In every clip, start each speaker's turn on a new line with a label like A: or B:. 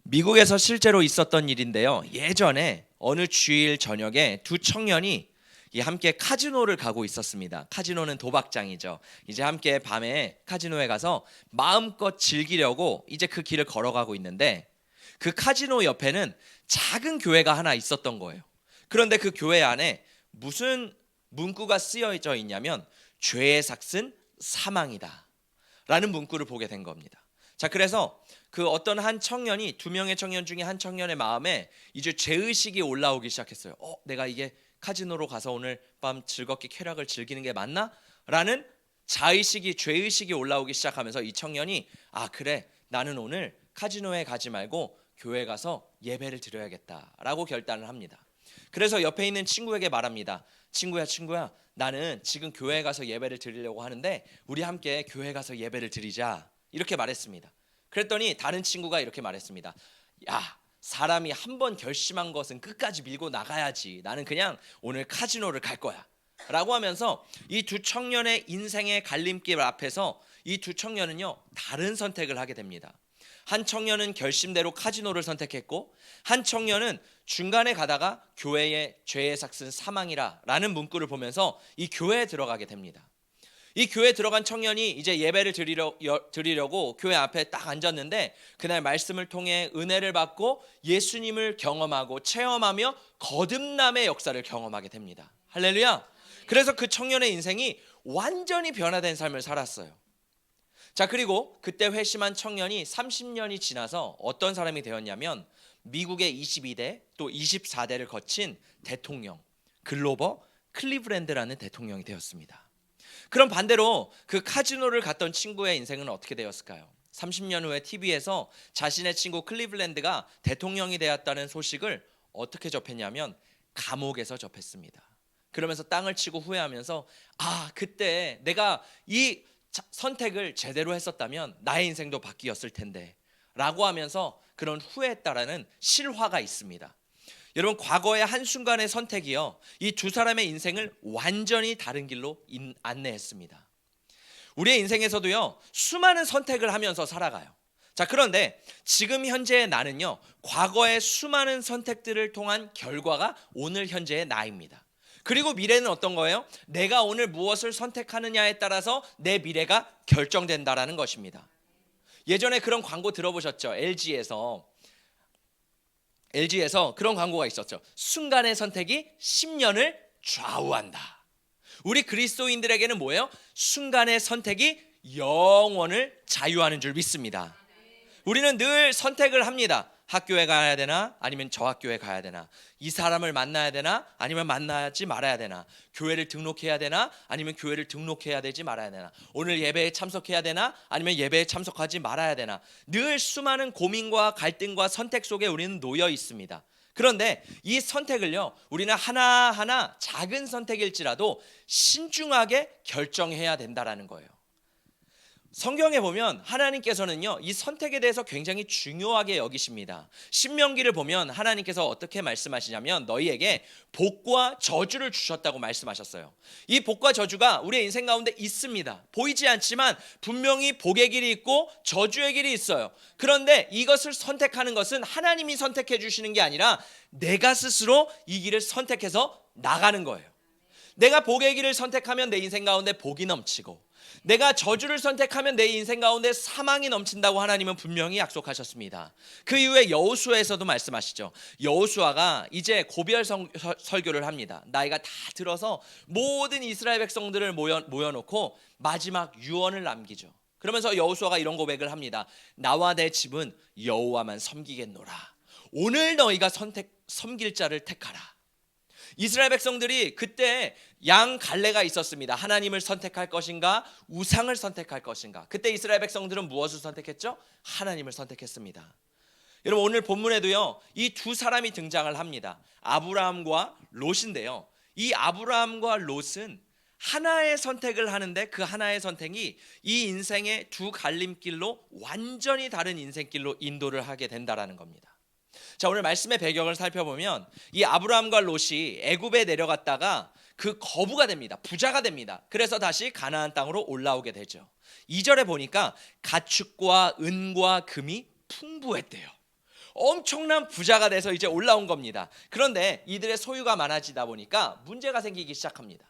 A: 미국에서 실제로 있었던 일인데요. 예전에 어느 주일 저녁에 두 청년이 함께 카지노를 가고 있었습니다. 카지노는 도박장이죠. 이제 함께 밤에 카지노에 가서 마음껏 즐기려고 이제 그 길을 걸어가고 있는데 그 카지노 옆에는 작은 교회가 하나 있었던 거예요. 그런데 그 교회 안에 무슨 문구가 쓰여져 있냐면 죄의 삭은 사망이다 라는 문구를 보게 된 겁니다. 자, 그래서 그 어떤 한 청년이, 두 명의 청년 중에 한 청년의 마음에 이제 죄의식이 올라오기 시작했어요. 내가 이게 카지노로 가서 오늘 밤 즐겁게 쾌락을 즐기는 게 맞나? 라는 자의식이, 죄의식이 올라오기 시작하면서 이 청년이 그래, 나는 오늘 카지노에 가지 말고 교회 가서 예배를 드려야겠다라고 결단을 합니다. 그래서 옆에 있는 친구에게 말합니다. 친구야, 나는 지금 교회에 가서 예배를 드리려고 하는데 우리 함께 교회 가서 예배를 드리자, 이렇게 말했습니다. 그랬더니 다른 친구가 이렇게 말했습니다. 야, 사람이 한번 결심한 것은 끝까지 밀고 나가야지. 나는 그냥 오늘 카지노를 갈 거야 라고 하면서 이 두 청년의 인생의 갈림길 앞에서 이 두 청년은요, 다른 선택을 하게 됩니다. 한 청년은 결심대로 카지노를 선택했고, 한 청년은 중간에 가다가 교회의 죄의 삭은 사망이라 라는 문구를 보면서 이 교회에 들어가게 됩니다. 이 교회에 들어간 청년이 이제 예배를 드리려고 교회 앞에 딱 앉았는데, 그날 말씀을 통해 은혜를 받고 예수님을 경험하고 체험하며 거듭남의 역사를 경험하게 됩니다. 할렐루야. 그래서 그 청년의 인생이 완전히 변화된 삶을 살았어요. 자, 그리고 그때 회심한 청년이 30년이 지나서 어떤 사람이 되었냐면 미국의 22대 또 24대를 거친 대통령, 글로버 클리브랜드라는 대통령이 되었습니다. 그럼 반대로 그 카지노를 갔던 친구의 인생은 어떻게 되었을까요? 30년 후에 TV에서 자신의 친구 클리블랜드가 대통령이 되었다는 소식을 어떻게 접했냐면 감옥에서 접했습니다. 그러면서 땅을 치고 후회하면서 그때 내가 이 선택을 제대로 했었다면 나의 인생도 바뀌었을 텐데 라고 하면서 그런 후회했다라는 실화가 있습니다. 여러분, 과거의 한순간의 선택이요, 이 두 사람의 인생을 완전히 다른 길로 안내했습니다. 우리의 인생에서도요, 수많은 선택을 하면서 살아가요. 자, 그런데 지금 현재의 나는요, 과거의 수많은 선택들을 통한 결과가 오늘 현재의 나입니다. 그리고 미래는 어떤 거예요? 내가 오늘 무엇을 선택하느냐에 따라서 내 미래가 결정된다라는 것입니다. 예전에 그런 광고 들어보셨죠? LG에서 그런 광고가 있었죠. 순간의 선택이 10년을 좌우한다. 우리 그리스도인들에게는 뭐예요? 순간의 선택이 영원을 자유하는 줄 믿습니다. 우리는 늘 선택을 합니다. 학교에 가야 되나? 아니면 저 학교에 가야 되나? 이 사람을 만나야 되나? 아니면 만나지 말아야 되나? 교회를 등록해야 되나? 아니면 교회를 등록해야 되지 말아야 되나? 오늘 예배에 참석해야 되나? 아니면 예배에 참석하지 말아야 되나? 늘 수많은 고민과 갈등과 선택 속에 우리는 놓여 있습니다. 그런데 이 선택을요, 우리는 하나하나 작은 선택일지라도 신중하게 결정해야 된다라는 거예요. 성경에 보면 하나님께서는요, 이 선택에 대해서 굉장히 중요하게 여기십니다. 신명기를 보면 하나님께서 어떻게 말씀하시냐면 너희에게 복과 저주를 주셨다고 말씀하셨어요. 이 복과 저주가 우리의 인생 가운데 있습니다. 보이지 않지만 분명히 복의 길이 있고 저주의 길이 있어요. 그런데 이것을 선택하는 것은 하나님이 선택해 주시는 게 아니라 내가 스스로 이 길을 선택해서 나가는 거예요. 내가 복의 길을 선택하면 내 인생 가운데 복이 넘치고, 내가 저주를 선택하면 내 인생 가운데 사망이 넘친다고 하나님은 분명히 약속하셨습니다. 그 이후에 여호수아에서도 말씀하시죠. 여호수아가 이제 고별 설교를 합니다. 나이가 다 들어서 모든 이스라엘 백성들을 모여놓고 마지막 유언을 남기죠. 그러면서 여호수아가 이런 고백을 합니다. 나와 내 집은 여호와만 섬기겠노라. 오늘 너희가 섬길 자를 택하라. 이스라엘 백성들이 그때 양 갈래가 있었습니다. 하나님을 선택할 것인가, 우상을 선택할 것인가. 그때 이스라엘 백성들은 무엇을 선택했죠? 하나님을 선택했습니다. 여러분, 오늘 본문에도요, 이 두 사람이 등장을 합니다. 아브라함과 롯인데요, 이 아브라함과 롯은 하나의 선택을 하는데 그 하나의 선택이 이 인생의 두 갈림길로 완전히 다른 인생길로 인도를 하게 된다라는 겁니다. 자, 오늘 말씀의 배경을 살펴보면 이 아브라함과 롯이 애굽에 내려갔다가 그 거부가 됩니다. 부자가 됩니다. 그래서 다시 가나안 땅으로 올라오게 되죠. 2절에 보니까 가축과 은과 금이 풍부했대요. 엄청난 부자가 돼서 이제 올라온 겁니다. 그런데 이들의 소유가 많아지다 보니까 문제가 생기기 시작합니다.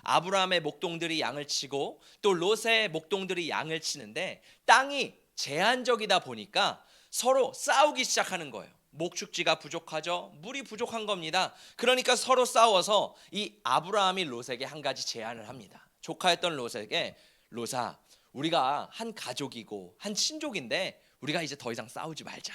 A: 아브라함의 목동들이 양을 치고 또 롯의 목동들이 양을 치는데 땅이 제한적이다 보니까 서로 싸우기 시작하는 거예요. 목축지가 부족하죠. 물이 부족한 겁니다. 그러니까 서로 싸워서 이 아브라함이 롯에게 한 가지 제안을 합니다. 조카였던 롯에게, 롯아, 우리가 한 가족이고 한 친족인데 우리가 이제 더 이상 싸우지 말자.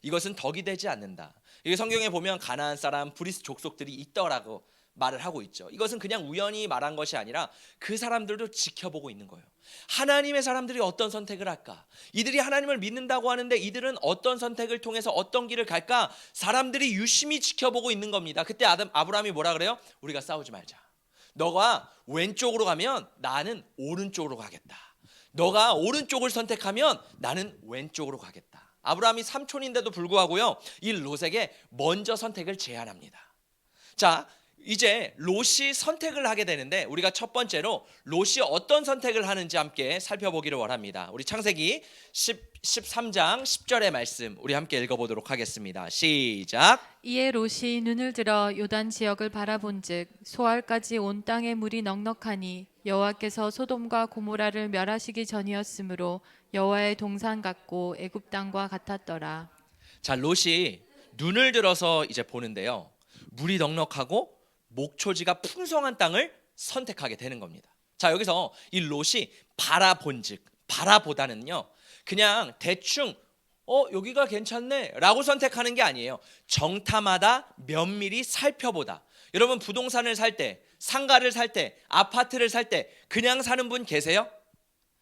A: 이것은 덕이 되지 않는다. 이게 성경에 보면 가나안 사람 브리스 족속들이 있더라고 말을 하고 있죠. 이것은 그냥 우연히 말한 것이 아니라 그 사람들도 지켜보고 있는 거예요. 하나님의 사람들이 어떤 선택을 할까? 이들이 하나님을 믿는다고 하는데 이들은 어떤 선택을 통해서 어떤 길을 갈까? 사람들이 유심히 지켜보고 있는 겁니다. 그때 아브라함이 뭐라 그래요? 우리가 싸우지 말자. 너가 왼쪽으로 가면 나는 오른쪽으로 가겠다. 너가 오른쪽을 선택하면 나는 왼쪽으로 가겠다. 아브라함이 삼촌인데도 불구하고요, 이 롯에게 먼저 선택을 제안합니다. 자, 이제 롯이 선택을 하게 되는데 우리가 첫 번째로 롯이 어떤 선택을 하는지 함께 살펴보기를 원합니다. 우리 창세기 13장 10절의 말씀 우리 함께 읽어보도록 하겠습니다. 시작.
B: 이에 롯이 눈을 들어 요단 지역을 바라본즉 소알까지 온 땅에 물이 넉넉하니 여호와께서 소돔과 고모라를 멸하시기 전이었으므로 여호와의 동산 같고 애굽 땅과 같았더라.
A: 자, 롯이 눈을 들어서 이제 보는데요, 물이 넉넉하고 목초지가 풍성한 땅을 선택하게 되는 겁니다. 자, 여기서 이 롯이 바라본즉, 바라보다는요 그냥 대충 여기가 괜찮네 라고 선택하는 게 아니에요. 정타마다 면밀히 살펴보다. 여러분, 부동산을 살 때, 상가를 살 때, 아파트를 살 때 그냥 사는 분 계세요?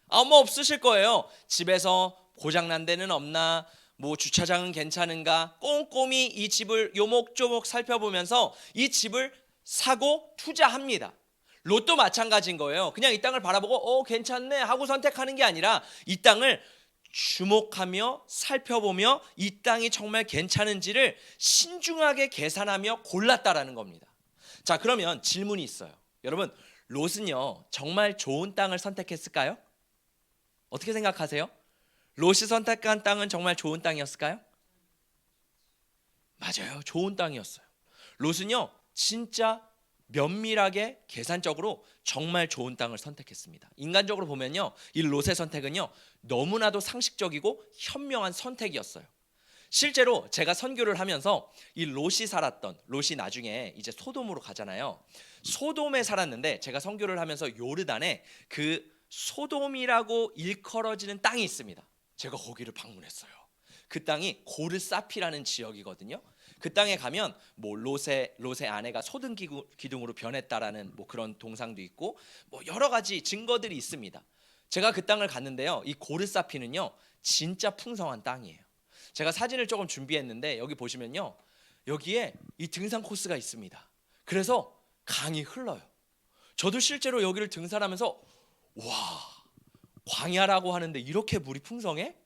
A: 아마 없으실 거예요. 집에서 고장난 데는 없나, 뭐 주차장은 괜찮은가, 꼼꼼히 이 집을 요목조목 살펴보면서 이 집을 사고 투자합니다. 롯도 마찬가지인 거예요. 그냥 이 땅을 바라보고 괜찮네 하고 선택하는 게 아니라 이 땅을 주목하며 살펴보며 이 땅이 정말 괜찮은지를 신중하게 계산하며 골랐다라는 겁니다. 자, 그러면 질문이 있어요. 여러분, 롯은요 정말 좋은 땅을 선택했을까요? 어떻게 생각하세요? 롯이 선택한 땅은 정말 좋은 땅이었을까요? 맞아요, 좋은 땅이었어요. 롯은요 진짜 면밀하게 계산적으로 정말 좋은 땅을 선택했습니다. 인간적으로 보면요, 이 롯의 선택은요 너무나도 상식적이고 현명한 선택이었어요. 실제로 제가 선교를 하면서 이 롯이 나중에 이제 소돔으로 가잖아요. 소돔에 살았는데 제가 선교를 하면서 요르단에 그 소돔이라고 일컬어지는 땅이 있습니다. 제가 거기를 방문했어요. 그 땅이 고르사피라는 지역이거든요. 그 땅에 가면 뭐 롯의 아내가 소등 기둥으로 변했다라는 뭐 그런 동상도 있고 뭐 여러 가지 증거들이 있습니다. 제가 그 땅을 갔는데요, 이 고르사피는요 진짜 풍성한 땅이에요. 제가 사진을 조금 준비했는데 여기 보시면요, 여기에 이 등산 코스가 있습니다. 그래서 강이 흘러요. 저도 실제로 여기를 등산하면서 와, 광야라고 하는데 이렇게 물이 풍성해?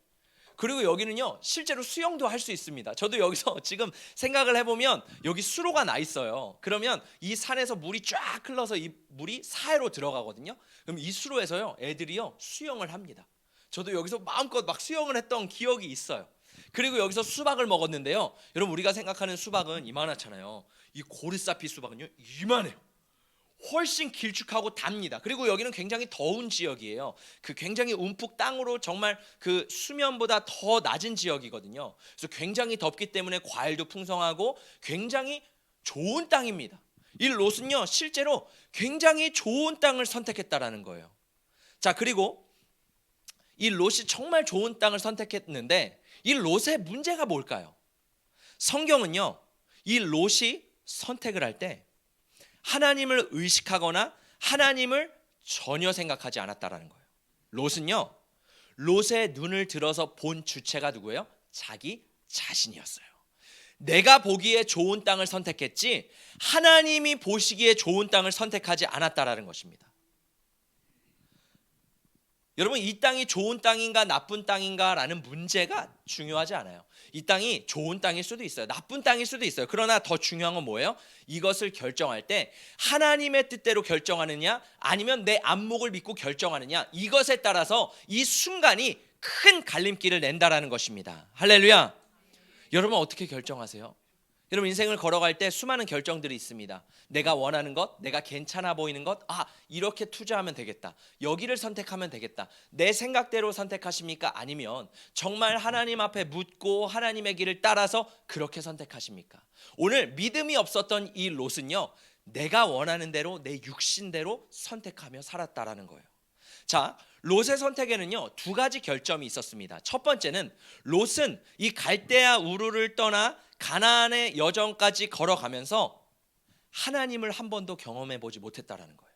A: 그리고 여기는요 실제로 수영도 할 수 있습니다. 저도 여기서 지금 생각을 해보면 여기 수로가 나 있어요. 그러면 이 산에서 물이 쫙 흘러서 이 물이 사해로 들어가거든요. 그럼 이 수로에서요 애들이요 수영을 합니다. 저도 여기서 마음껏 막 수영을 했던 기억이 있어요. 그리고 여기서 수박을 먹었는데요, 여러분 우리가 생각하는 수박은 이만하잖아요. 이 고르사피 수박은요 이만해요. 훨씬 길쭉하고 답니다. 그리고 여기는 굉장히 더운 지역이에요. 그 굉장히 움푹 땅으로 정말 그 수면보다 더 낮은 지역이거든요. 그래서 굉장히 덥기 때문에 과일도 풍성하고 굉장히 좋은 땅입니다. 이 롯은요 실제로 굉장히 좋은 땅을 선택했다라는 거예요. 자, 그리고 이 롯이 정말 좋은 땅을 선택했는데 이 롯의 문제가 뭘까요? 성경은요 이 롯이 선택을 할 때 하나님을 의식하거나 하나님을 전혀 생각하지 않았다라는 거예요. 롯은요 롯의 눈을 들어서 본 주체가 누구예요? 자기 자신이었어요. 내가 보기에 좋은 땅을 선택했지 하나님이 보시기에 좋은 땅을 선택하지 않았다라는 것입니다. 여러분, 이 땅이 좋은 땅인가 나쁜 땅인가라는 문제가 중요하지 않아요. 이 땅이 좋은 땅일 수도 있어요. 나쁜 땅일 수도 있어요. 그러나 더 중요한 건 뭐예요? 이것을 결정할 때 하나님의 뜻대로 결정하느냐 아니면 내 안목을 믿고 결정하느냐, 이것에 따라서 이 순간이 큰 갈림길을 낸다라는 것입니다. 할렐루야. 여러분 어떻게 결정하세요? 여러분 인생을 걸어갈 때 수많은 결정들이 있습니다. 내가 원하는 것, 내가 괜찮아 보이는 것, 이렇게 투자하면 되겠다. 여기를 선택하면 되겠다. 내 생각대로 선택하십니까? 아니면 정말 하나님 앞에 묻고 하나님의 길을 따라서 그렇게 선택하십니까? 오늘 믿음이 없었던 이 롯은요, 내가 원하는 대로 내 육신대로 선택하며 살았다라는 거예요. 자, 롯의 선택에는요 두 가지 결점이 있었습니다. 첫 번째는 롯은 이 갈대아 우르를 떠나 가나안의 여정까지 걸어가면서 하나님을 한 번도 경험해 보지 못했다라는 거예요.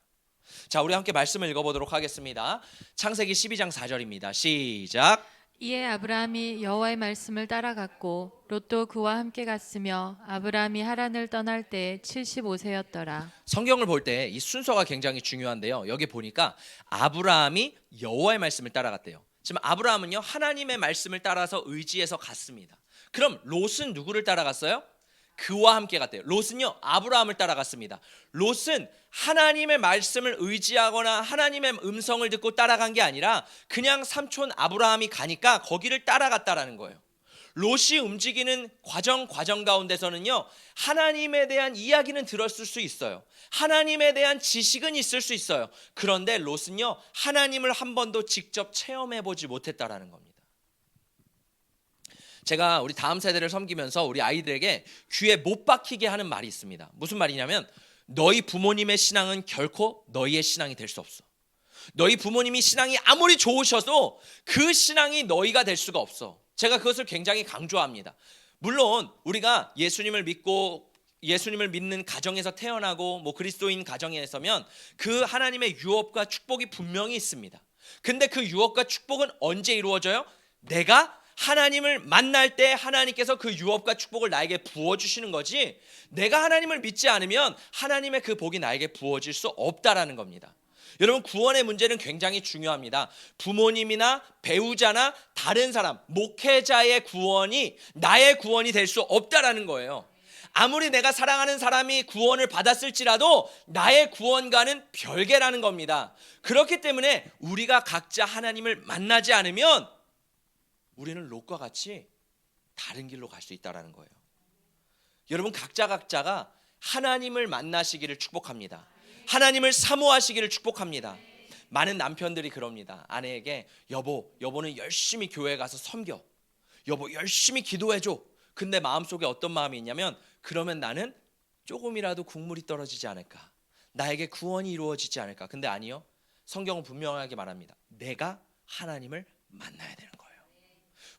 A: 자, 우리 함께 말씀을 읽어보도록 하겠습니다. 창세기 12장 4절입니다. 시작.
B: 이에 아브라함이 여호와의 말씀을 따라갔고 롯도 그와 함께 갔으며 아브라함이 하란을 떠날 때에 75세였더라.
A: 성경을 볼 때 이 순서가 굉장히 중요한데요. 여기 보니까 아브라함이 여호와의 말씀을 따라갔대요. 지금 아브라함은요 하나님의 말씀을 따라서 의지해서 갔습니다. 그럼 롯은 누구를 따라갔어요? 그와 함께 갔대요. 롯은요 아브라함을 따라갔습니다. 롯은 하나님의 말씀을 의지하거나 하나님의 음성을 듣고 따라간 게 아니라 그냥 삼촌 아브라함이 가니까 거기를 따라갔다라는 거예요. 롯이 움직이는 과정 가운데서는요 하나님에 대한 이야기는 들었을 수 있어요. 하나님에 대한 지식은 있을 수 있어요. 그런데 롯은요 하나님을 한 번도 직접 체험해 보지 못했다라는 겁니다. 제가 우리 다음 세대를 섬기면서 우리 아이들에게 귀에 못 박히게 하는 말이 있습니다. 무슨 말이냐면 너희 부모님의 신앙은 결코 너희의 신앙이 될 수 없어. 너희 부모님이 신앙이 아무리 좋으셔도 그 신앙이 너희가 될 수가 없어. 제가 그것을 굉장히 강조합니다. 물론 우리가 예수님을 믿고 예수님을 믿는 가정에서 태어나고 그리스도인 가정에서면 그 하나님의 유업과 축복이 분명히 있습니다. 근데 그 유업과 축복은 언제 이루어져요? 내가 하나님을 만날 때 하나님께서 그 유업과 축복을 나에게 부어주시는 거지, 내가 하나님을 믿지 않으면 하나님의 그 복이 나에게 부어질 수 없다라는 겁니다. 여러분 구원의 문제는 굉장히 중요합니다. 부모님이나 배우자나 다른 사람, 목회자의 구원이 나의 구원이 될 수 없다라는 거예요. 아무리 내가 사랑하는 사람이 구원을 받았을지라도 나의 구원과는 별개라는 겁니다. 그렇기 때문에 우리가 각자 하나님을 만나지 않으면 우리는 롯과 같이 다른 길로 갈 수 있다는 거예요. 여러분 각자가 하나님을 만나시기를 축복합니다. 하나님을 사모하시기를 축복합니다. 많은 남편들이 그럽니다. 아내에게 여보는 열심히 교회 가서 섬겨. 여보 열심히 기도해줘. 근데 마음속에 어떤 마음이 있냐면 그러면 나는 조금이라도 국물이 떨어지지 않을까, 나에게 구원이 이루어지지 않을까. 근데 아니요, 성경은 분명하게 말합니다. 내가 하나님을 만나야 되는 거예요.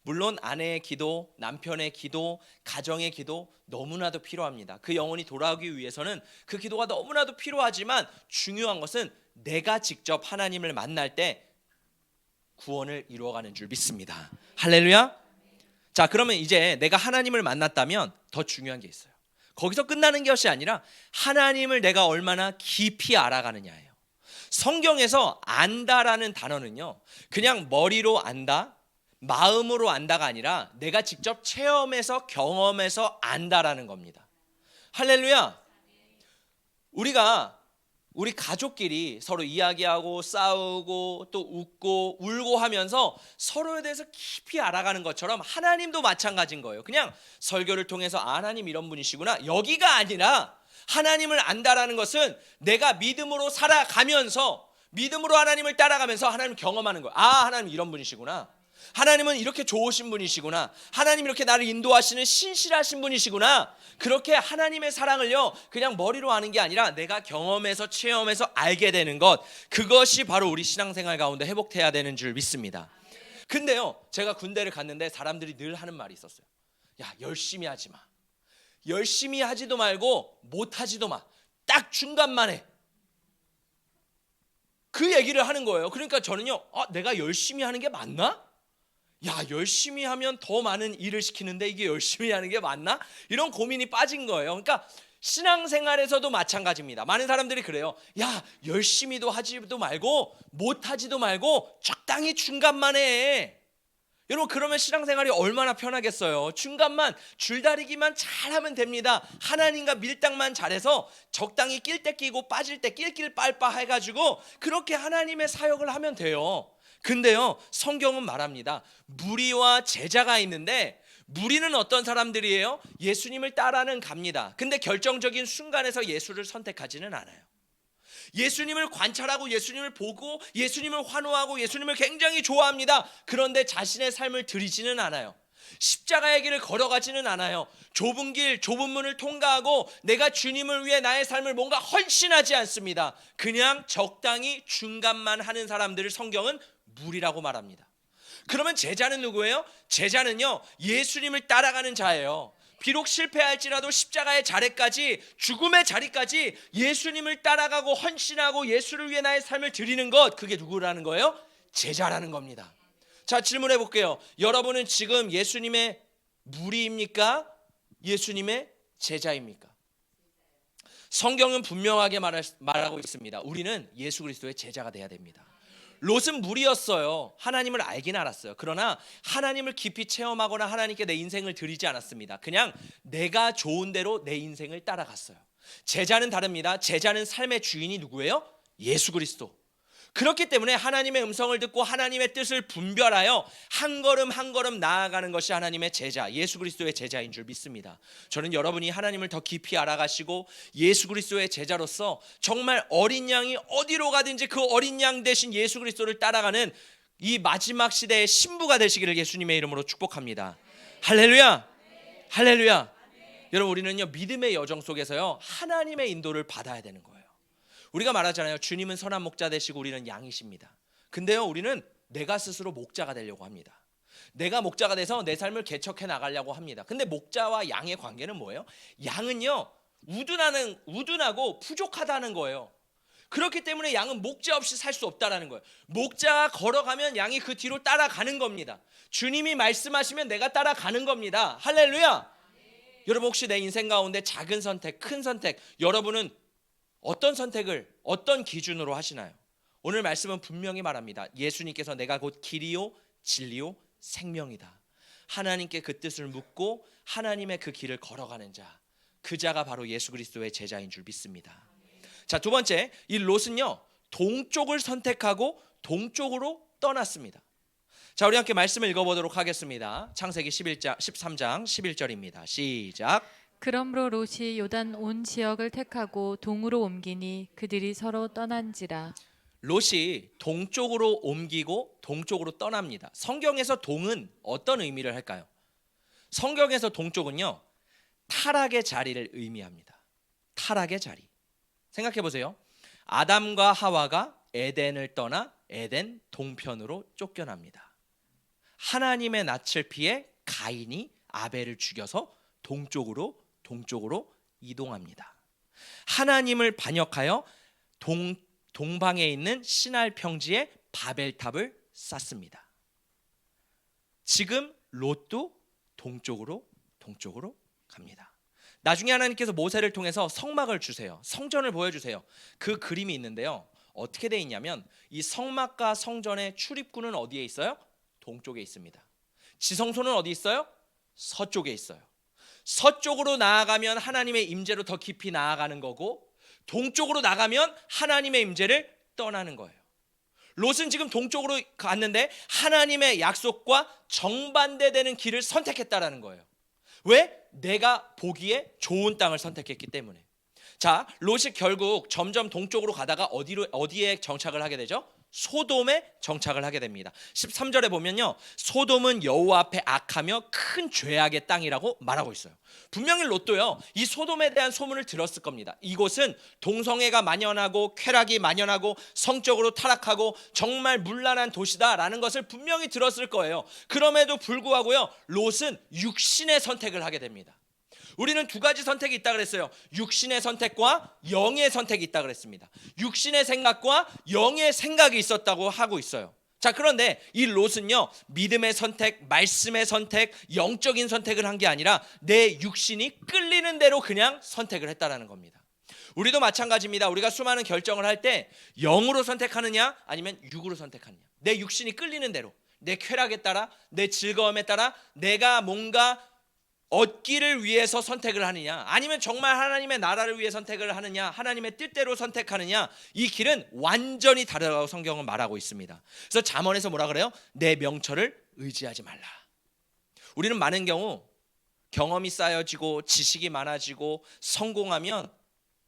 A: 물론 아내의 기도, 남편의 기도, 가정의 기도 너무나도 필요합니다. 그 영혼이 돌아오기 위해서는 그 기도가 너무나도 필요하지만 중요한 것은 내가 직접 하나님을 만날 때 구원을 이루어가는 줄 믿습니다. 할렐루야. 자, 그러면 이제 내가 하나님을 만났다면 더 중요한 게 있어요. 거기서 끝나는 것이 아니라 하나님을 내가 얼마나 깊이 알아가느냐예요. 성경에서 안다라는 단어는요 그냥 머리로 안다, 마음으로 안다가 아니라 내가 직접 체험해서 경험해서 안다라는 겁니다. 할렐루야. 우리 가족끼리 서로 이야기하고 싸우고 또 웃고 울고 하면서 서로에 대해서 깊이 알아가는 것처럼 하나님도 마찬가지인 거예요. 그냥 설교를 통해서 하나님 이런 분이시구나, 여기가 아니라 하나님을 안다라는 것은 내가 믿음으로 살아가면서, 믿음으로 하나님을 따라가면서 하나님을 경험하는 거예요. 하나님 이런 분이시구나, 하나님은 이렇게 좋으신 분이시구나, 하나님 이렇게 나를 인도하시는 신실하신 분이시구나. 그렇게 하나님의 사랑을요 그냥 머리로 아는 게 아니라 내가 경험해서 체험해서 알게 되는 것, 그것이 바로 우리 신앙생활 가운데 회복돼야 되는 줄 믿습니다. 근데요 제가 군대를 갔는데 사람들이 늘 하는 말이 있었어요. 야, 열심히 하지 마. 열심히 하지도 말고 못하지도 마. 딱 중간만 해. 그 얘기를 하는 거예요. 그러니까 저는요 내가 열심히 하는 게 맞나? 야, 열심히 하면 더 많은 일을 시키는데 이게 열심히 하는 게 맞나? 이런 고민이 빠진 거예요. 그러니까 신앙생활에서도 마찬가지입니다. 많은 사람들이 그래요. 야, 열심히도 하지도 말고 못하지도 말고 적당히 중간만 해. 여러분 그러면 신앙생활이 얼마나 편하겠어요. 중간만, 줄다리기만 잘하면 됩니다. 하나님과 밀당만 잘해서 적당히 낄 때 끼고 빠질 때 낄낄 빨빠 해가지고 그렇게 하나님의 사역을 하면 돼요. 근데요 성경은 말합니다. 무리와 제자가 있는데 무리는 어떤 사람들이에요? 예수님을 따라는 갑니다. 근데 결정적인 순간에서 예수를 선택하지는 않아요. 예수님을 관찰하고 예수님을 보고 예수님을 환호하고 예수님을 굉장히 좋아합니다. 그런데 자신의 삶을 드리지는 않아요. 십자가의 길을 걸어가지는 않아요. 좁은 길, 좁은 문을 통과하고 내가 주님을 위해 나의 삶을 뭔가 헌신하지 않습니다. 그냥 적당히 중간만 하는 사람들을 성경은 무리라고 말합니다. 그러면 제자는 누구예요? 제자는요, 예수님을 따라가는 자예요. 비록 실패할지라도 십자가의 자리까지, 죽음의 자리까지 예수님을 따라가고 헌신하고 예수를 위해 나의 삶을 드리는 것, 그게 누구라는 거예요? 제자라는 겁니다. 자, 질문해 볼게요. 여러분은 지금 예수님의 무리입니까? 예수님의 제자입니까? 성경은 분명하게 말하고 있습니다. 우리는 예수 그리스도의 제자가 돼야 됩니다. 롯은 무리였어요. 하나님을 알긴 알았어요. 그러나 하나님을 깊이 체험하거나 하나님께 내 인생을 드리지 않았습니다. 그냥 내가 좋은 대로 내 인생을 따라갔어요. 제자는 다릅니다. 제자는 삶의 주인이 누구예요? 예수 그리스도. 그렇기 때문에 하나님의 음성을 듣고 하나님의 뜻을 분별하여 한 걸음 한 걸음 나아가는 것이 하나님의 제자, 예수 그리스도의 제자인 줄 믿습니다. 저는 여러분이 하나님을 더 깊이 알아가시고 예수 그리스도의 제자로서 정말 어린 양이 어디로 가든지 그 어린 양 대신 예수 그리스도를 따라가는 이 마지막 시대의 신부가 되시기를 예수님의 이름으로 축복합니다. 할렐루야, 할렐루야. 여러분, 우리는요, 믿음의 여정 속에서요, 하나님의 인도를 받아야 되는 거예요. 우리가 말하잖아요. 주님은 선한 목자 되시고 우리는 양이십니다. 근데요, 우리는 내가 스스로 목자가 되려고 합니다. 내가 목자가 돼서 내 삶을 개척해 나가려고 합니다. 근데 목자와 양의 관계는 뭐예요? 양은요, 우둔하고 부족하다는 거예요. 그렇기 때문에 양은 목자 없이 살 수 없다라는 거예요. 목자가 걸어가면 양이 그 뒤로 따라가는 겁니다. 주님이 말씀하시면 내가 따라가는 겁니다. 할렐루야. 여러분, 혹시 내 인생 가운데 작은 선택, 큰 선택, 여러분은 어떤 선택을 어떤 기준으로 하시나요? 오늘 말씀은 분명히 말합니다. 예수님께서 내가 곧 길이요 진리요 생명이다. 하나님께 그 뜻을 묻고 하나님의 그 길을 걸어가는 자, 그 자가 바로 예수 그리스도의 제자인 줄 믿습니다. 자, 두 번째, 이 롯은요, 동쪽을 선택하고 동쪽으로 떠났습니다. 자, 우리 함께 말씀을 읽어보도록 하겠습니다. 창세기 13장 11절입니다. 시작.
B: 그러므로 롯이 요단 온 지역을 택하고 동으로 옮기니 그들이 서로 떠난지라.
A: 롯이 동쪽으로 옮기고 동쪽으로 떠납니다. 성경에서 동은 어떤 의미를 할까요? 성경에서 동쪽은요, 타락의 자리를 의미합니다. 타락의 자리. 생각해 보세요. 아담과 하와가 에덴을 떠나 에덴 동편으로 쫓겨납니다. 하나님의 낯을 피해 가인이 아벨을 죽여서 동쪽으로 이동합니다. 하나님을 반역하여 동방에 있는 시날 평지에 바벨탑을 쌓습니다. 지금 롯도 동쪽으로 갑니다. 나중에 하나님께서 모세를 통해서 성막을 주세요. 성전을 보여주세요. 그 그림이 있는데요, 어떻게 돼 있냐면 이 성막과 성전의 출입구는 어디에 있어요? 동쪽에 있습니다. 지성소는 어디 있어요? 서쪽에 있어요. 서쪽으로 나아가면 하나님의 임재로 더 깊이 나아가는 거고, 동쪽으로 나가면 하나님의 임재를 떠나는 거예요. 롯은 지금 동쪽으로 갔는데 하나님의 약속과 정반대되는 길을 선택했다라는 거예요. 왜? 내가 보기에 좋은 땅을 선택했기 때문에. 자, 롯이 결국 점점 동쪽으로 가다가 어디에 정착을 하게 되죠? 소돔에 정착을 하게 됩니다. 13절에 보면요, 소돔은 여호와 앞에 악하며 큰 죄악의 땅이라고 말하고 있어요. 분명히 롯도요, 이 소돔에 대한 소문을 들었을 겁니다. 이곳은 동성애가 만연하고 쾌락이 만연하고 성적으로 타락하고 정말 문란한 도시다라는 것을 분명히 들었을 거예요. 그럼에도 불구하고요, 롯은 육신의 선택을 하게 됩니다. 우리는 두 가지 선택이 있다 그랬어요. 육신의 선택과 영의 선택이 있다 그랬습니다. 육신의 생각과 영의 생각이 있었다고 하고 있어요. 자, 그런데 이 롯은요, 믿음의 선택, 말씀의 선택, 영적인 선택을 한 게 아니라 내 육신이 끌리는 대로 그냥 선택을 했다라는 겁니다. 우리도 마찬가지입니다. 우리가 수많은 결정을 할 때 영으로 선택하느냐 아니면 육으로 선택하느냐, 내 육신이 끌리는 대로, 내 쾌락에 따라, 내 즐거움에 따라 내가 뭔가 얻기를 위해서 선택을 하느냐, 아니면 정말 하나님의 나라를 위해 선택을 하느냐, 하나님의 뜻대로 선택하느냐, 이 길은 완전히 다르다고 성경은 말하고 있습니다. 그래서 잠언에서 뭐라 그래요? 내 명철을 의지하지 말라. 우리는 많은 경우 경험이 쌓여지고 지식이 많아지고 성공하면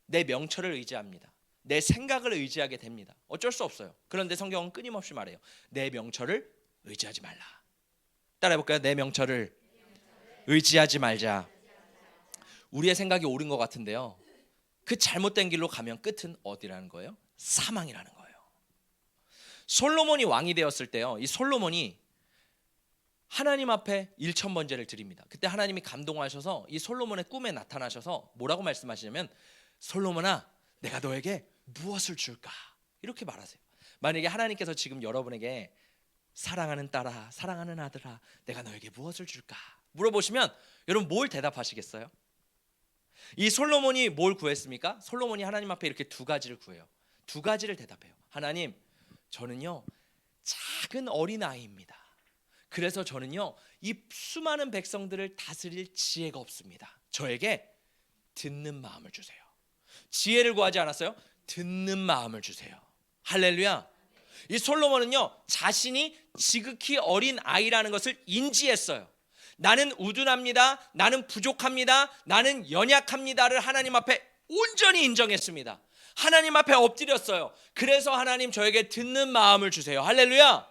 A: 내 명철을 의지합니다. 내 생각을 의지하게 됩니다. 어쩔 수 없어요. 그런데 성경은 끊임없이 말해요. 내 명철을 의지하지 말라. 따라해볼까요? 내 명철을 의지하지 말자. 우리의 생각이 옳은 것 같은데요, 그 잘못된 길로 가면 끝은 어디라는 거예요? 사망이라는 거예요. 솔로몬이 왕이 되었을 때요, 이 솔로몬이 하나님 앞에 1,000번제를 드립니다. 그때 하나님이 감동하셔서 이 솔로몬의 꿈에 나타나셔서 뭐라고 말씀하시냐면, 솔로몬아, 내가 너에게 무엇을 줄까? 이렇게 말하세요. 만약에 하나님께서 지금 여러분에게 사랑하는 딸아, 사랑하는 아들아, 내가 너에게 무엇을 줄까? 물어보시면 여러분 뭘 대답하시겠어요? 이 솔로몬이 뭘 구했습니까? 솔로몬이 하나님 앞에 이렇게 두 가지를 구해요. 두 가지를 대답해요. 하나님, 저는요 작은 어린아이입니다. 그래서 저는요 이 수많은 백성들을 다스릴 지혜가 없습니다. 저에게 듣는 마음을 주세요. 지혜를 구하지 않았어요? 듣는 마음을 주세요. 할렐루야. 이 솔로몬은요 자신이 지극히 어린 아이라는 것을 인지했어요. 나는 우둔합니다. 나는 부족합니다. 나는 연약합니다를 하나님 앞에 온전히 인정했습니다. 하나님 앞에 엎드렸어요. 그래서 하나님, 저에게 듣는 마음을 주세요. 할렐루야.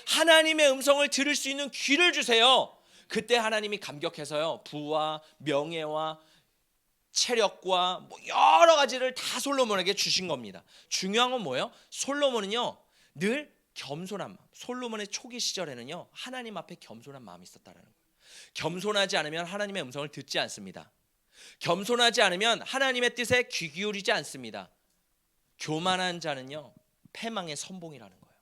A: 하나님의 음성을 들을 수 있는 귀를 주세요. 그때 하나님이 감격해서요 부와 명예와 체력과 뭐 여러 가지를 다 솔로몬에게 주신 겁니다. 중요한 건 뭐예요? 솔로몬은요 늘 겸손한 마음. 솔로몬의 초기 시절에는요 하나님 앞에 겸손한 마음이 있었다라는 거예요. 겸손하지 않으면 하나님의 음성을 듣지 않습니다. 겸손하지 않으면 하나님의 뜻에 귀 기울이지 않습니다. 교만한 자는요 패망의 선봉이라는 거예요.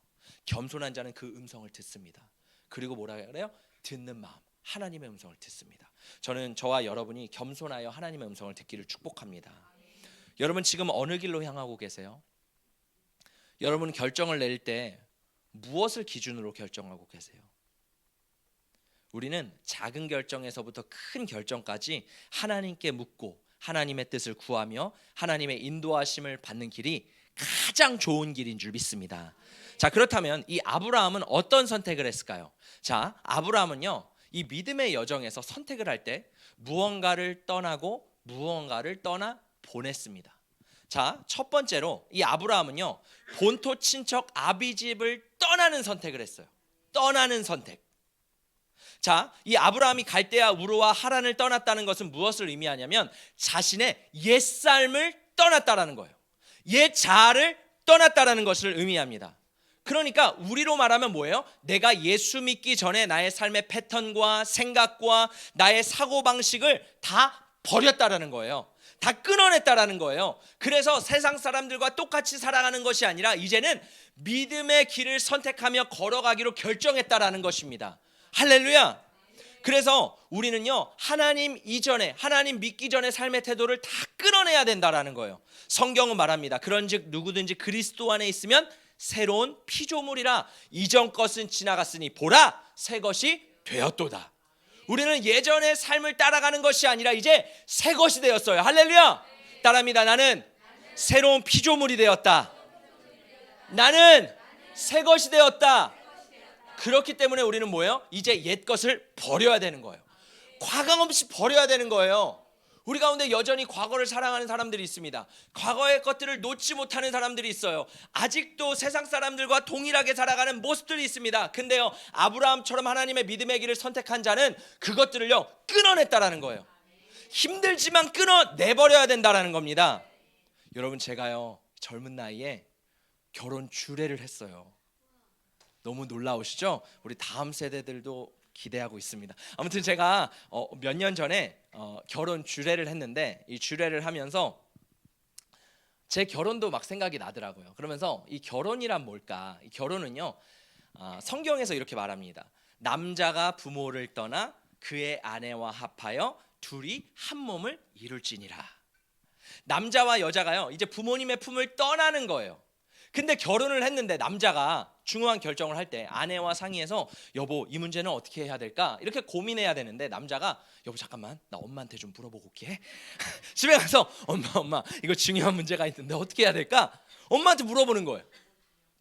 A: 겸손한 자는 그 음성을 듣습니다. 그리고 뭐라 그래요? 듣는 마음, 하나님의 음성을 듣습니다. 저는 저와 여러분이 겸손하여 하나님의 음성을 듣기를 축복합니다. 여러분 지금 어느 길로 향하고 계세요? 여러분 결정을 낼 때 무엇을 기준으로 결정하고 계세요? 우리는 작은 결정에서부터 큰 결정까지 하나님께 묻고 하나님의 뜻을 구하며 하나님의 인도하심을 받는 길이 가장 좋은 길인 줄 믿습니다. 자, 그렇다면 이 아브라함은 어떤 선택을 했을까요? 자, 아브라함은요 이 믿음의 여정에서 선택을 할 때 무언가를 떠나고 무언가를 떠나 보냈습니다. 자, 첫 번째로 이 아브라함은요 본토 친척 아비집을 떠나는 선택을 했어요. 떠나는 선택. 자, 이 아브라함이 갈대아 우르와 하란을 떠났다는 것은 무엇을 의미하냐면 자신의 옛삶을 떠났다라는 거예요. 옛 자아를 떠났다라는 것을 의미합니다. 그러니까 우리로 말하면 뭐예요? 내가 예수 믿기 전에 나의 삶의 패턴과 생각과 나의 사고방식을 다 버렸다라는 거예요. 다 끊어냈다라는 거예요. 그래서 세상 사람들과 똑같이 살아가는 것이 아니라 이제는 믿음의 길을 선택하며 걸어가기로 결정했다라는 것입니다. 할렐루야. 그래서 우리는요 하나님 이전에, 하나님 믿기 전에 삶의 태도를 다 끊어내야 된다라는 거예요. 성경은 말합니다. 그런즉 누구든지 그리스도 안에 있으면 새로운 피조물이라, 이전 것은 지나갔으니 보라 새 것이 되었도다. 우리는 예전의 삶을 따라가는 것이 아니라 이제 새 것이 되었어요. 할렐루야. 따라합니다. 나는 새로운 피조물이 되었다. 나는 새 것이 되었다. 그렇기 때문에 우리는 뭐예요? 이제 옛 것을 버려야 되는 거예요. 과감 없이 버려야 되는 거예요. 우리 가운데 여전히 과거를 사랑하는 사람들이 있습니다. 과거의 것들을 놓지 못하는 사람들이 있어요. 아직도 세상 사람들과 동일하게 살아가는 모습들이 있습니다. 근데요 아브라함처럼 하나님의 믿음의 길을 선택한 자는 그것들을요 끊어냈다라는 거예요. 힘들지만 끊어내버려야 된다라는 겁니다. 여러분, 제가요 젊은 나이에 결혼 주례를 했어요. 너무 놀라우시죠? 우리 다음 세대들도 기대하고 있습니다. 아무튼 제가 몇 년 전에 결혼 주례를 했는데, 이 주례를 하면서 제 결혼도 막 생각이 나더라고요. 그러면서 이 결혼이란 뭘까? 이 결혼은요 성경에서 이렇게 말합니다. 남자가 부모를 떠나 그의 아내와 합하여 둘이 한 몸을 이룰지니라. 남자와 여자가요 이제 부모님의 품을 떠나는 거예요. 근데 결혼을 했는데 남자가 중요한 결정을 할 때 아내와 상의해서 여보 이 문제는 어떻게 해야 될까? 이렇게 고민해야 되는데 남자가 여보 잠깐만 나 엄마한테 좀 물어보고 올게. 집에 가서 엄마 이거 중요한 문제가 있는데 어떻게 해야 될까? 엄마한테 물어보는 거예요.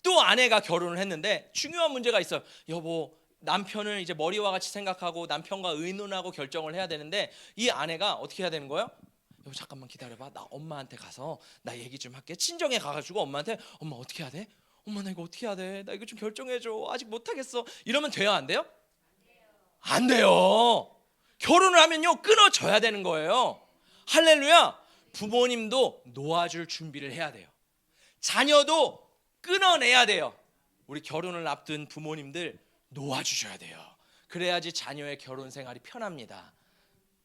A: 또 아내가 결혼을 했는데 중요한 문제가 있어요. 여보 남편을 이제 머리와 같이 생각하고 남편과 의논하고 결정을 해야 되는데 이 아내가 어떻게 해야 되는 거예요? 여보 잠깐만 기다려봐. 나 엄마한테 가서 나 얘기 좀 할게. 친정에 가가지고 엄마한테 엄마 어떻게 해야 돼? 엄마 나 이거 어떻게 해야 돼? 나 이거 좀 결정해줘. 아직 못하겠어. 이러면 돼요 안 돼요? 안 돼요. 결혼을 하면요 끊어져야 되는 거예요. 할렐루야. 부모님도 놓아줄 준비를 해야 돼요. 자녀도 끊어내야 돼요. 우리 결혼을 앞둔 부모님들 놓아주셔야 돼요. 그래야지 자녀의 결혼 생활이 편합니다.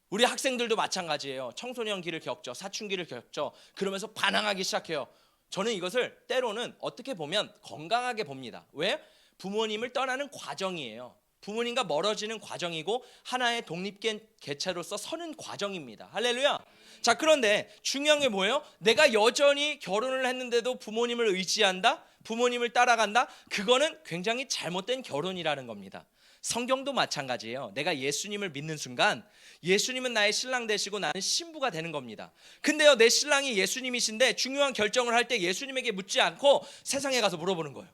A: 우리 학생들도 마찬가지예요. 청소년기를 겪죠. 사춘기를 겪죠. 그러면서 반항하기 시작해요. 저는 이것을 때로는 어떻게 보면 건강하게 봅니다. 왜? 부모님을 떠나는 과정이에요. 부모님과 멀어지는 과정이고 하나의 독립된 개체로서 서는 과정입니다. 할렐루야. 자, 그런데 중요한 게 뭐예요? 내가 여전히 결혼을 했는데도 부모님을 의지한다? 부모님을 따라간다? 그거는 굉장히 잘못된 결혼이라는 겁니다. 성경도 마찬가지예요. 내가 예수님을 믿는 순간 예수님은 나의 신랑 되시고 나는 신부가 되는 겁니다. 근데요, 내 신랑이 예수님이신데 중요한 결정을 할 때 예수님에게 묻지 않고 세상에 가서 물어보는 거예요.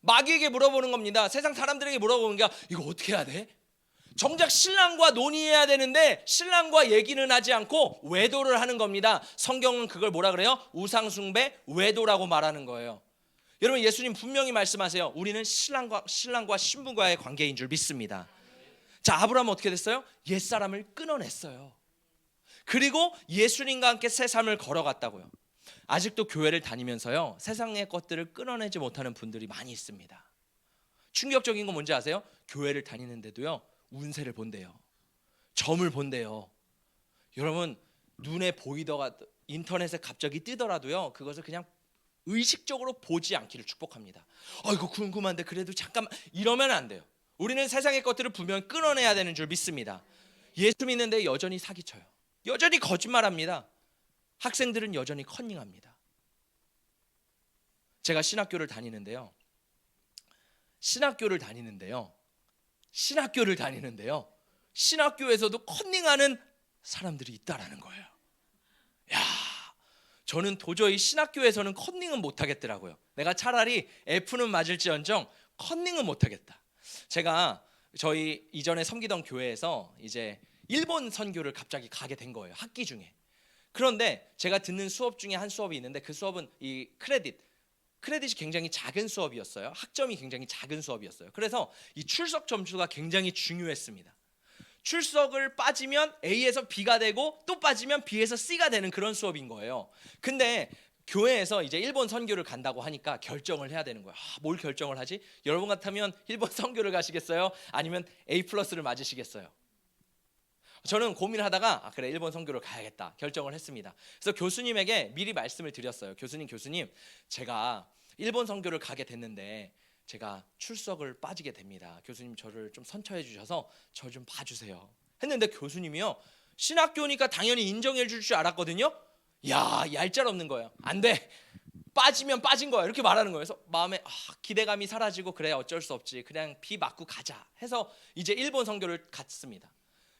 A: 마귀에게 물어보는 겁니다. 세상 사람들에게 물어보는 게 이거 어떻게 해야 돼? 정작 신랑과 논의해야 되는데 신랑과 얘기는 하지 않고 외도를 하는 겁니다. 성경은 그걸 뭐라 그래요? 우상숭배, 외도라고 말하는 거예요. 여러분, 예수님 분명히 말씀하세요. 우리는 신랑과 신부과의 관계인 줄 믿습니다. 자, 아브라함은 어떻게 됐어요? 옛사람을 끊어냈어요. 그리고 예수님과 함께 새 삶을 걸어갔다고요. 아직도 교회를 다니면서요 세상의 것들을 끊어내지 못하는 분들이 많이 있습니다. 충격적인 건 뭔지 아세요? 교회를 다니는데도요 운세를 본대요. 점을 본대요. 여러분, 눈에 보이더라도 인터넷에 갑자기 뜨더라도요 그것을 그냥 의식적으로 보지 않기를 축복합니다. 이거 궁금한데 그래도 잠깐만, 이러면 안 돼요. 우리는 세상의 것들을 분명히 끊어내야 되는 줄 믿습니다. 예수 믿는데 여전히 사기쳐요. 여전히 거짓말합니다. 학생들은 여전히 컨닝합니다. 제가 신학교를 다니는데요. 신학교에서도 컨닝하는 사람들이 있다라는 거예요. 야, 저는 도저히 신학교에서는 컨닝은 못하겠더라고요. 내가 차라리 F는 맞을지언정 컨닝은 못하겠다. 제가 저희 이전에 섬기던 교회에서 이제 일본 선교를 갑자기 가게 된 거예요. 학기 중에. 그런데 제가 듣는 수업 중에 한 수업이 있는데 그 수업은 이 크레딧이 굉장히 작은 수업이었어요. 학점이 굉장히 작은 수업이었어요. 그래서 이 출석 점수가 굉장히 중요했습니다. 출석을 빠지면 A에서 B가 되고 또 빠지면 B에서 C가 되는 그런 수업인 거예요. 근데 교회에서 이제 일본 선교를 간다고 하니까 결정을 해야 되는 거예요. 뭘 결정을 하지? 여러분 같으면 일본 선교를 가시겠어요? 아니면 A+를 맞으시겠어요? 저는 고민하다가 그래 일본 선교를 가야겠다 결정을 했습니다. 그래서 교수님에게 미리 말씀을 드렸어요. 교수님 제가 일본 선교를 가게 됐는데 제가 출석을 빠지게 됩니다. 교수님 저를 좀 선처해 주셔서 저 좀 봐주세요 했는데 교수님이요 신학교니까 당연히 인정해 줄 줄 알았거든요. 얄짤없는 거예요. 안 돼, 빠지면 빠진 거야 이렇게 말하는 거예요. 그래서 마음에 기대감이 사라지고 그래 어쩔 수 없지 그냥 비 맞고 가자 해서 이제 일본 선교를 갔습니다.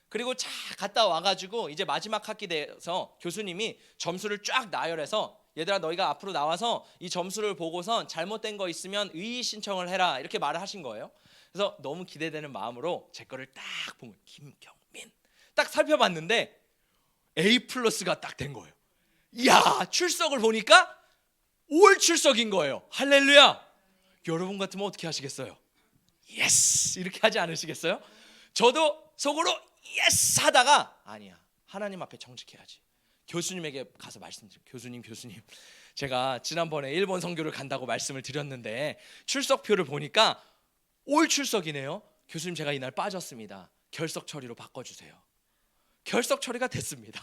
A: 그리고 갔다 와가지고 이제 마지막 학기 돼서 교수님이 점수를 쫙 나열해서 얘들아 너희가 앞으로 나와서 이 점수를 보고선 잘못된 거 있으면 이의 신청을 해라 이렇게 말을 하신 거예요. 그래서 너무 기대되는 마음으로 제 거를 딱 본 거예요. 김경민 딱 살펴봤는데 A+가 딱 된 거예요. 이야, 출석을 보니까 올 출석인 거예요. 할렐루야. 여러분 같으면 어떻게 하시겠어요? 예스 이렇게 하지 않으시겠어요? 저도 속으로 예스 하다가 아니야, 하나님 앞에 정직해야지. 교수님에게 가서 말씀드려요. 교수님 제가 지난번에 일본 선교를 간다고 말씀을 드렸는데 출석표를 보니까 올 출석이네요. 교수님 제가 이날 빠졌습니다. 결석 처리로 바꿔주세요. 결석 처리가 됐습니다.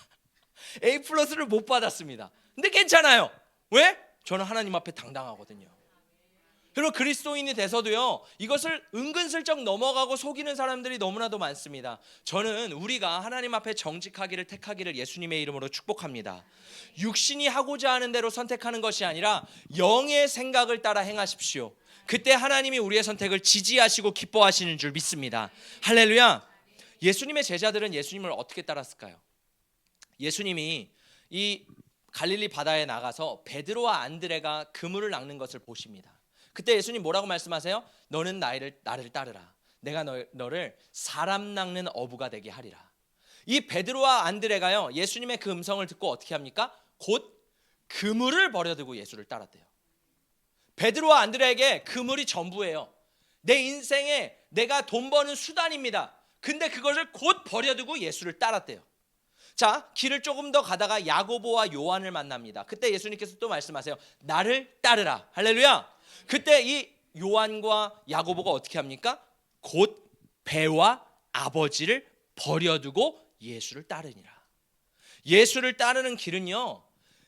A: A+를 못 받았습니다. 근데 괜찮아요. 왜? 저는 하나님 앞에 당당하거든요. 여러분, 그리스도인이 돼서도요 이것을 은근슬쩍 넘어가고 속이는 사람들이 너무나도 많습니다. 저는 우리가 하나님 앞에 정직하기를 택하기를 예수님의 이름으로 축복합니다. 육신이 하고자 하는 대로 선택하는 것이 아니라 영의 생각을 따라 행하십시오. 그때 하나님이 우리의 선택을 지지하시고 기뻐하시는 줄 믿습니다. 할렐루야. 예수님의 제자들은 예수님을 어떻게 따랐을까요? 예수님이 이 갈릴리 바다에 나가서 베드로와 안드레가 그물을 낚는 것을 보십니다. 그때 예수님 뭐라고 말씀하세요? 너는 나를 따르라. 내가 너를 사람 낚는 어부가 되게 하리라. 이 베드로와 안드레가요, 예수님의 그 음성을 듣고 어떻게 합니까? 곧 그물을 버려두고 예수를 따랐대요. 베드로와 안드레에게 그물이 전부예요. 내 인생에 내가 돈 버는 수단입니다. 근데 그것을 곧 버려두고 예수를 따랐대요. 자, 길을 조금 더 가다가 야고보와 요한을 만납니다. 그때 예수님께서 또 말씀하세요. 나를 따르라. 할렐루야. 그때 이 요한과 야고보가 어떻게 합니까? 곧 배와 아버지를 버려두고 예수를 따르니라. 예수를 따르는 길은요,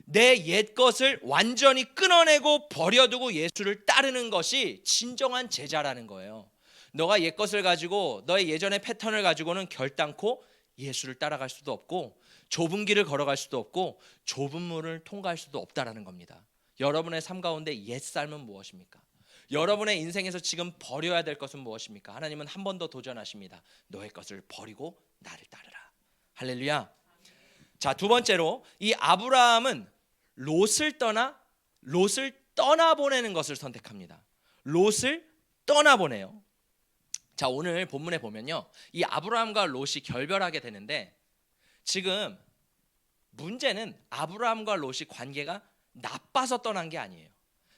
A: 내 옛것을 완전히 끊어내고 버려두고 예수를 따르는 것이 진정한 제자라는 거예요. 너가 옛것을 가지고 너의 예전의 패턴을 가지고는 결단코 예수를 따라갈 수도 없고 좁은 길을 걸어갈 수도 없고 좁은 물을 통과할 수도 없다라는 겁니다. 여러분의 삶 가운데 옛삶은 무엇입니까? 여러분의 인생에서 지금 버려야 될 것은 무엇입니까? 하나님은 한 번 더 도전하십니다. 너의 것을 버리고 나를 따르라. 할렐루야. 자, 두 번째로 이 아브라함은 롯을 떠나보내는 것을 선택합니다. 롯을 떠나보내요. 자, 오늘 본문에 보면요, 이 아브라함과 롯이 결별하게 되는데, 지금 문제는 아브라함과 롯이 관계가 나빠서 떠난 게 아니에요.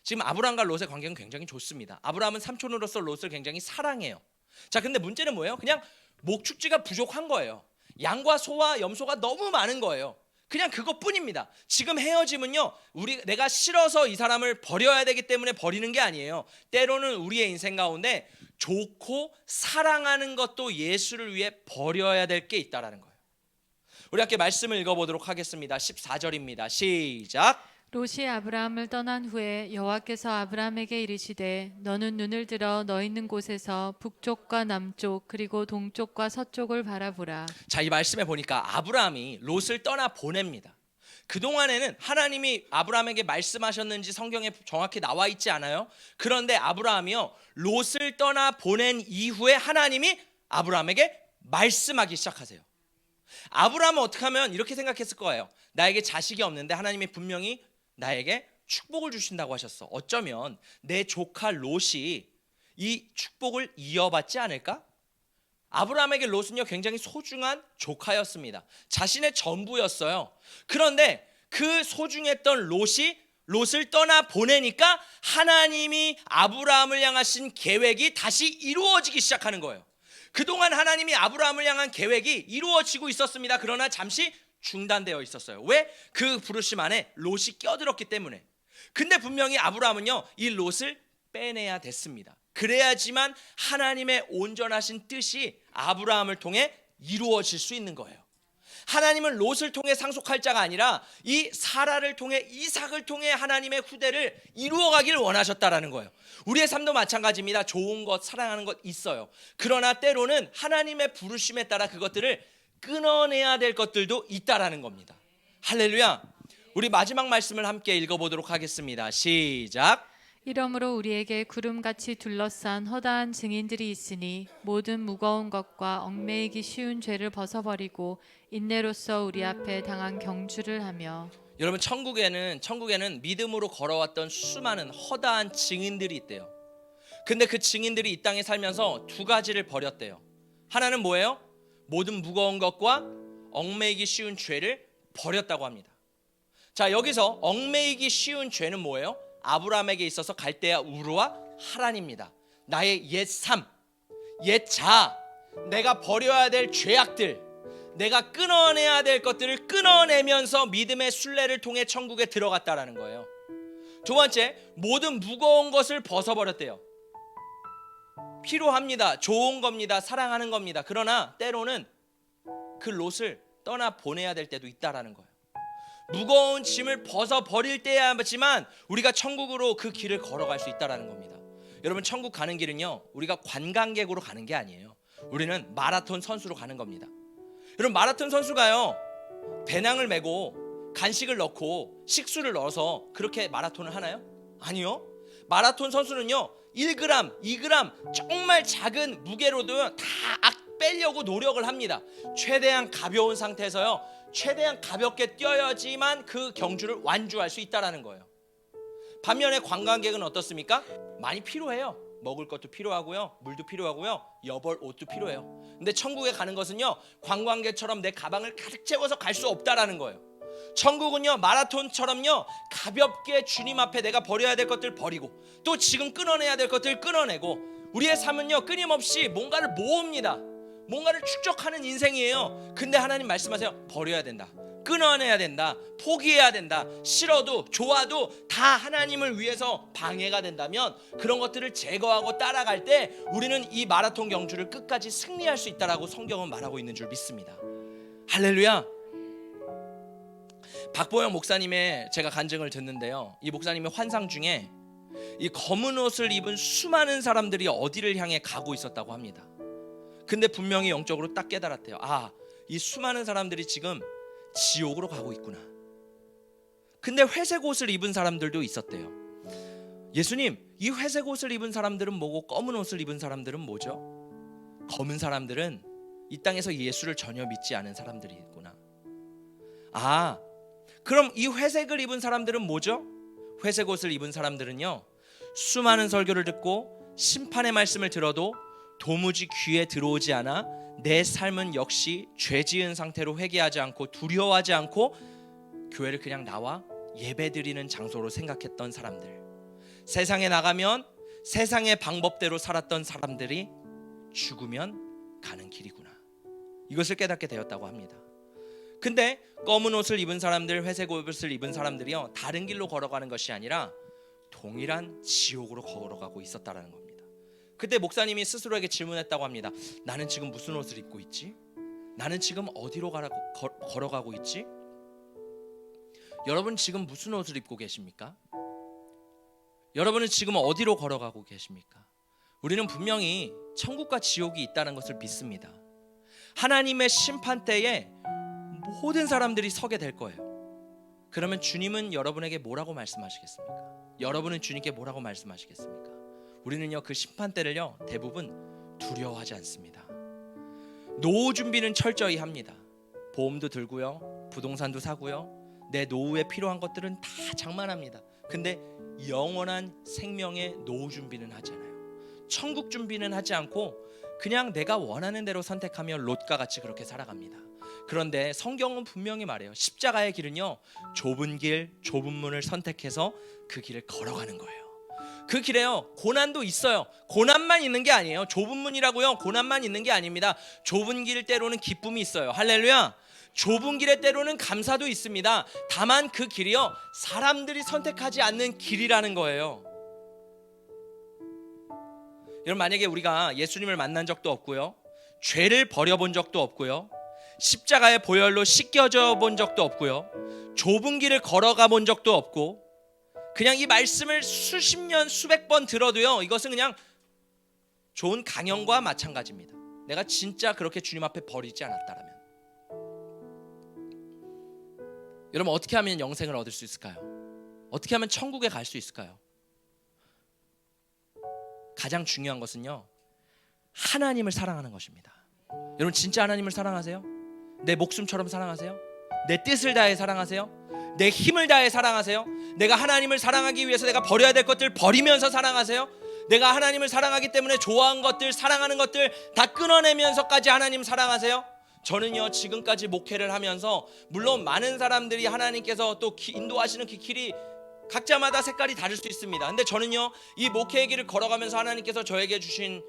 A: 지금 아브라함과 롯의 관계는 굉장히 좋습니다. 아브라함은 삼촌으로서 롯을 굉장히 사랑해요. 자, 근데 문제는 뭐예요? 그냥 목축지가 부족한 거예요. 양과 소와 염소가 너무 많은 거예요. 그냥 그것뿐입니다. 지금 헤어짐은요, 내가 싫어서 이 사람을 버려야 되기 때문에 버리는 게 아니에요. 때로는 우리의 인생 가운데 좋고 사랑하는 것도 예수를 위해 버려야 될 게 있다라는 거예요. 우리 함께 말씀을 읽어보도록 하겠습니다. 14절입니다. 시작.
B: 롯이 아브라함을 떠난 후에 여호와께서 아브라함에게 이르시되 너는 눈을 들어 너 있는 곳에서 북쪽과 남쪽 그리고 동쪽과 서쪽을 바라보라.
A: 자, 이 말씀에 보니까 아브라함이 롯을 떠나 보냅니다. 그동안에는 하나님이 아브라함에게 말씀하셨는지 성경에 정확히 나와 있지 않아요. 그런데 아브라함이요, 롯을 떠나 보낸 이후에 하나님이 아브라함에게 말씀하기 시작하세요. 아브라함은 어떻게 하면 이렇게 생각했을 거예요. 나에게 자식이 없는데 하나님이 분명히 나에게 축복을 주신다고 하셨어. 어쩌면 내 조카 롯이 이 축복을 이어받지 않을까? 아브라함에게 롯은요, 굉장히 소중한 조카였습니다. 자신의 전부였어요. 그런데 그 소중했던 롯을 떠나 보내니까 하나님이 아브라함을 향하신 계획이 다시 이루어지기 시작하는 거예요. 그동안 하나님이 아브라함을 향한 계획이 이루어지고 있었습니다. 그러나 잠시 중단되어 있었어요. 왜? 그 부르심 안에 롯이 껴들었기 때문에. 근데 분명히 아브라함은요, 이 롯을 빼내야 됐습니다. 그래야지만 하나님의 온전하신 뜻이 아브라함을 통해 이루어질 수 있는 거예요. 하나님은 롯을 통해 상속할 자가 아니라 이 사라를 통해, 이삭을 통해 하나님의 후대를 이루어가기를 원하셨다라는 거예요. 우리의 삶도 마찬가지입니다. 좋은 것, 사랑하는 것 있어요. 그러나 때로는 하나님의 부르심에 따라 그것들을 끊어내야 될 것들도 있다라는 겁니다. 할렐루야. 우리 마지막 말씀을 함께 읽어보도록 하겠습니다. 시작.
B: 이러므로 우리에게 구름같이 둘러싼 허다한 증인들이 있으니 모든 무거운 것과 얽매이기 쉬운 죄를 벗어버리고 인내로써 우리 앞에 당한 경주를 하며.
A: 여러분, 천국에는 믿음으로 걸어왔던 수많은 허다한 증인들이 있대요. 근데 그 증인들이 이 땅에 살면서 두 가지를 버렸대요. 하나는 뭐예요? 모든 무거운 것과 얽매이기 쉬운 죄를 버렸다고 합니다. 자, 여기서 얽매이기 쉬운 죄는 뭐예요? 아브라함에게 있어서 갈대아 우르와 하란입니다. 나의 옛 삶, 옛 자아, 내가 버려야 될 죄악들, 내가 끊어내야 될 것들을 끊어내면서 믿음의 순례를 통해 천국에 들어갔다라는 거예요. 두 번째, 모든 무거운 것을 벗어버렸대요. 필요합니다. 좋은 겁니다. 사랑하는 겁니다. 그러나 때로는 그 롯을 떠나 보내야 될 때도 있다라는 거예요. 무거운 짐을 벗어버릴 때야지만 우리가 천국으로 그 길을 걸어갈 수 있다라는 겁니다. 여러분, 천국 가는 길은요, 우리가 관광객으로 가는 게 아니에요. 우리는 마라톤 선수로 가는 겁니다. 여러분, 마라톤 선수가요, 배낭을 메고 간식을 넣고 식수를 넣어서 그렇게 마라톤을 하나요? 아니요. 마라톤 선수는요, 1g, 2g 정말 작은 무게로도 다 빼려고 노력을 합니다. 최대한 가벼운 상태에서요, 최대한 가볍게 뛰어야지만 그 경주를 완주할 수 있다라는 거예요. 반면에 관광객은 어떻습니까? 많이 필요해요. 먹을 것도 필요하고요, 물도 필요하고요, 여벌 옷도 필요해요. 근데 천국에 가는 것은요, 관광객처럼 내 가방을 가득 채워서 갈 수 없다라는 거예요. 천국은요, 마라톤처럼요, 가볍게 주님 앞에 내가 버려야 될 것들 버리고, 또 지금 끊어내야 될 것들 끊어내고, 우리의 삶은요, 끊임없이 뭔가를 모읍니다. 뭔가를 축적하는 인생이에요. 근데 하나님 말씀하세요. 버려야 된다, 끊어내야 된다, 포기해야 된다. 싫어도 좋아도 다 하나님을 위해서 방해가 된다면 그런 것들을 제거하고 따라갈 때 우리는 이 마라톤 경주를 끝까지 승리할 수 있다라고 성경은 말하고 있는 줄 믿습니다. 할렐루야. 박보영 목사님의 제가 간증을 듣는데요, 이 목사님의 환상 중에 이 검은 옷을 입은 수많은 사람들이 어디를 향해 가고 있었다고 합니다. 근데 분명히 영적으로 딱 깨달았대요. 아, 이 수많은 사람들이 지금 지옥으로 가고 있구나. 근데 회색 옷을 입은 사람들도 있었대요. 예수님, 이 회색 옷을 입은 사람들은 뭐고 검은 옷을 입은 사람들은 뭐죠? 검은 사람들은 이 땅에서 예수를 전혀 믿지 않은 사람들이 있구나. 아, 그럼 이 회색을 입은 사람들은 뭐죠? 회색 옷을 입은 사람들은요, 수많은 설교를 듣고 심판의 말씀을 들어도 도무지 귀에 들어오지 않아 내 삶은 역시 죄 지은 상태로 회개하지 않고 두려워하지 않고 교회를 그냥 나와 예배드리는 장소로 생각했던 사람들, 세상에 나가면 세상의 방법대로 살았던 사람들이 죽으면 가는 길이구나, 이것을 깨닫게 되었다고 합니다. 근데 검은 옷을 입은 사람들, 회색 옷을 입은 사람들이요, 다른 길로 걸어가는 것이 아니라 동일한 지옥으로 걸어가고 있었다라는 겁니다. 그때 목사님이 스스로에게 질문했다고 합니다. 나는 지금 무슨 옷을 입고 있지? 나는 지금 어디로 걸어가고 있지? 여러분 지금 무슨 옷을 입고 계십니까? 여러분은 지금 어디로 걸어가고 계십니까? 우리는 분명히 천국과 지옥이 있다는 것을 믿습니다. 하나님의 심판 때에 모든 사람들이 서게 될 거예요. 그러면 주님은 여러분에게 뭐라고 말씀하시겠습니까? 여러분은 주님께 뭐라고 말씀하시겠습니까? 우리는요, 그 심판 때를요, 대부분 두려워하지 않습니다. 노후 준비는 철저히 합니다. 보험도 들고요, 부동산도 사고요, 내 노후에 필요한 것들은 다 장만합니다. 근데 영원한 생명의 노후 준비는 하지 않아요. 천국 준비는 하지 않고 그냥 내가 원하는 대로 선택하며 롯과 같이 그렇게 살아갑니다. 그런데 성경은 분명히 말해요. 십자가의 길은요, 좁은 길, 좁은 문을 선택해서 그 길을 걸어가는 거예요. 그 길에요, 고난도 있어요. 고난만 있는 게 아니에요. 좁은 문이라고요, 고난만 있는 게 아닙니다. 좁은 길 때로는 기쁨이 있어요. 할렐루야. 좁은 길의 때로는 감사도 있습니다. 다만 그 길이요, 사람들이 선택하지 않는 길이라는 거예요. 여러분, 만약에 우리가 예수님을 만난 적도 없고요, 죄를 버려본 적도 없고요, 십자가의 보혈로 씻겨져 본 적도 없고요, 좁은 길을 걸어가 본 적도 없고, 그냥 이 말씀을 수십 년 수백 번 들어도요, 이것은 그냥 좋은 강연과 마찬가지입니다. 내가 진짜 그렇게 주님 앞에 버리지 않았다라면, 여러분 어떻게 하면 영생을 얻을 수 있을까요? 어떻게 하면 천국에 갈 수 있을까요? 가장 중요한 것은요, 하나님을 사랑하는 것입니다. 여러분 진짜 하나님을 사랑하세요? 내 목숨처럼 사랑하세요? 내 뜻을 다해 사랑하세요? 내 힘을 다해 사랑하세요? 내가 하나님을 사랑하기 위해서 내가 버려야 될 것들 버리면서 사랑하세요? 내가 하나님을 사랑하기 때문에 좋아하는 것들, 사랑하는 것들 다 끊어내면서까지 하나님 사랑하세요? 저는요, 지금까지 목회를 하면서 물론 많은 사람들이 하나님께서 또 인도하시는 그 길이 각자마다 색깔이 다를 수 있습니다. 근데 저는요, 이 목회의 길을 걸어가면서 하나님께서 저에게 주신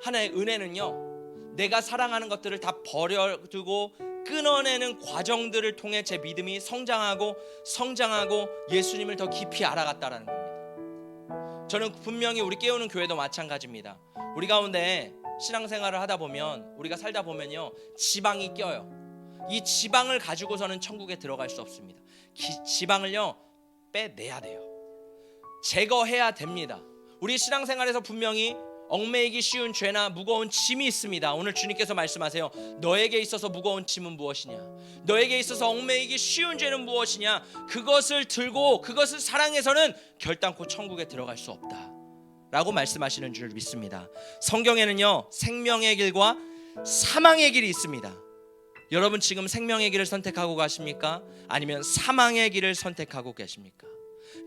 A: 하나의 은혜는요, 내가 사랑하는 것들을 다 버려두고 끊어내는 과정들을 통해 제 믿음이 성장하고 예수님을 더 깊이 알아갔다라는 겁니다. 저는 분명히 우리 깨우는 교회도 마찬가지입니다. 우리 가운데 신앙생활을 하다 보면, 우리가 살다 보면요, 지방이 껴요. 이 지방을 가지고서는 천국에 들어갈 수 없습니다. 지방을요, 빼내야 돼요. 제거해야 됩니다. 우리 신앙생활에서 분명히 얽매이기 쉬운 죄나 무거운 짐이 있습니다. 오늘 주님께서 말씀하세요. 너에게 있어서 무거운 짐은 무엇이냐? 너에게 있어서 얽매이기 쉬운 죄는 무엇이냐? 그것을 들고 그것을 사랑해서는 결단코 천국에 들어갈 수 없다 라고 말씀하시는 줄 믿습니다. 성경에는요, 생명의 길과 사망의 길이 있습니다. 여러분 지금 생명의 길을 선택하고 가십니까? 아니면 사망의 길을 선택하고 계십니까?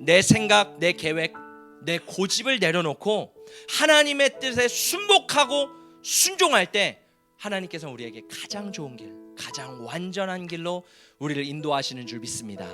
A: 내 생각, 내 계획, 내 고집을 내려놓고 하나님의 뜻에 순복하고 순종할 때 하나님께서 우리에게 가장 좋은 길, 가장 완전한 길로 우리를 인도하시는 줄 믿습니다.